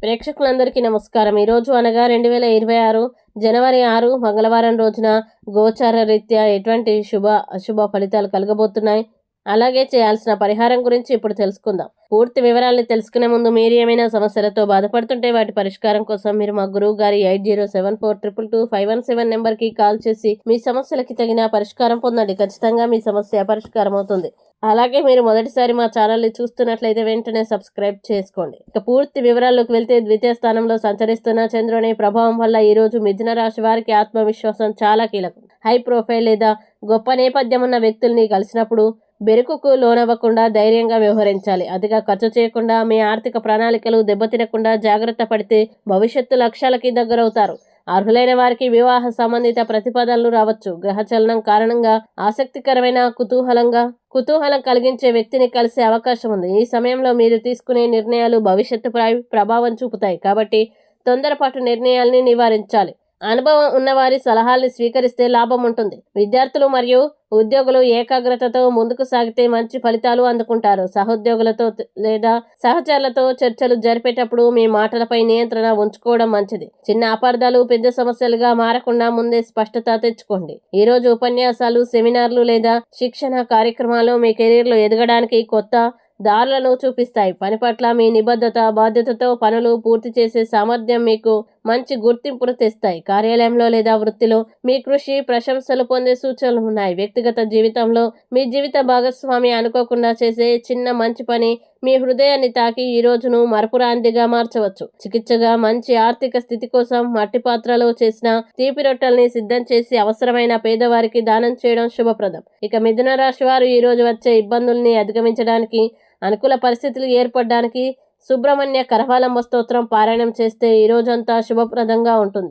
ప్రేక్షకులందరికీ నమస్కారం. ఈరోజు అనగా 2026 జనవరి 6 మంగళవారం రోజున గోచార రీత్యా ఎటువంటి అశుభ ఫలితాలు కలగబోతున్నాయి, అలాగే చేయాల్సిన పరిహారం గురించి ఇప్పుడు తెలుసుకుందాం. పూర్తి వివరాల్ని తెలుసుకునే ముందు మీరు ఏమైనా సమస్యలతో బాధపడుతుంటే వాటి పరిష్కారం కోసం మీరు మా గురువు గారి 8074222517 నెంబర్కి కాల్ చేసి మీ సమస్యలకి తగిన పరిష్కారం పొందండి. ఖచ్చితంగా మీ సమస్య పరిష్కారం అవుతుంది. అలాగే మీరు మొదటిసారి మా ఛానల్ని చూస్తున్నట్లయితే వెంటనే సబ్స్క్రైబ్ చేసుకోండి. ఇక పూర్తి వివరాల్లోకి వెళ్తే, ద్వితీయ స్థానంలో సంచరిస్తున్న చంద్రుని ప్రభావం వల్ల ఈరోజు మిథున రాశి వారికి ఆత్మవిశ్వాసం చాలా కీలకం. హై ప్రొఫైల్ లేదా గొప్ప నేపథ్యం ఉన్న వ్యక్తుల్ని కలిసినప్పుడు బెరుకుకు లోనవ్వకుండా ధైర్యంగా వ్యవహరించాలి. అతిగా ఖర్చు చేయకుండా, మీ ఆర్థిక ప్రణాళికలు దెబ్బతినకుండా జాగ్రత్త పడితే భవిష్యత్తు లక్ష్యాలకి దగ్గరవుతారు. అర్హులైన వారికి వివాహ సంబంధిత ప్రతిపాదనలు రావచ్చు. గ్రహచలనం కారణంగా ఆసక్తికరమైన కుతూహలం కలిగించే వ్యక్తిని కలిసే అవకాశం ఉంది. ఈ సమయంలో మీరు తీసుకునే నిర్ణయాలు భవిష్యత్తుపై ప్రభావం చూపుతాయి, కాబట్టి తొందరపాటు నిర్ణయాల్ని నివారించాలి. అనుభవం ఉన్నవారి సలహాల్ని స్వీకరిస్తే లాభం ఉంటుంది. విద్యార్థులు మరియు ఉద్యోగులు ఏకాగ్రతతో ముందుకు సాగితే మంచి ఫలితాలు అందుకుంటారు. సహోద్యోగులతో లేదా సహచరులతో చర్చలు జరిపేటప్పుడు మీ మాటలపై నియంత్రణ ఉంచుకోవడం మంచిది. చిన్న అపార్థాలు పెద్ద సమస్యలుగా మారకుండా ముందే స్పష్టత తెచ్చుకోండి. ఈ రోజు ఉపన్యాసాలు, సెమినార్లు లేదా శిక్షణ కార్యక్రమాలు మీ కెరీర్లో ఎదగడానికి కొత్త దారులను చూపిస్తాయి. పని పట్ల మీ నిబద్ధత, బాధ్యతతో పనులు పూర్తి చేసే సామర్థ్యం మీకు మంచి గుర్తింపును తెస్తాయి. కార్యాలయంలో లేదా వృత్తిలో మీ కృషి ప్రశంసలు పొందే సూచనలు ఉన్నాయి. వ్యక్తిగత జీవితంలో మీ జీవిత భాగస్వామి అనుకోకుండా చేసే చిన్న మంచి పని మీ హృదయాన్ని తాకి ఈ రోజును మరపురాంతిగా మార్చవచ్చు. చికిత్సగా మంచి ఆర్థిక స్థితి కోసం మట్టి పాత్రలో చేసిన తీపి రొట్టెల్ని సిద్ధం చేసి అవసరమైన పేదవారికి దానం చేయడం శుభప్రదం. ఇక మిథున రాశి వారు ఈ రోజు వచ్చే ఇబ్బందుల్ని అధిగమించడానికి, అనుకూల పరిస్థితులు ఏర్పడడానికి సుబ్రహ్మణ్య కరవాలంబ స్తోత్రం పారాయణం చేస్తే ఈ రోజంతా శుభప్రదంగా ఉంటుంది.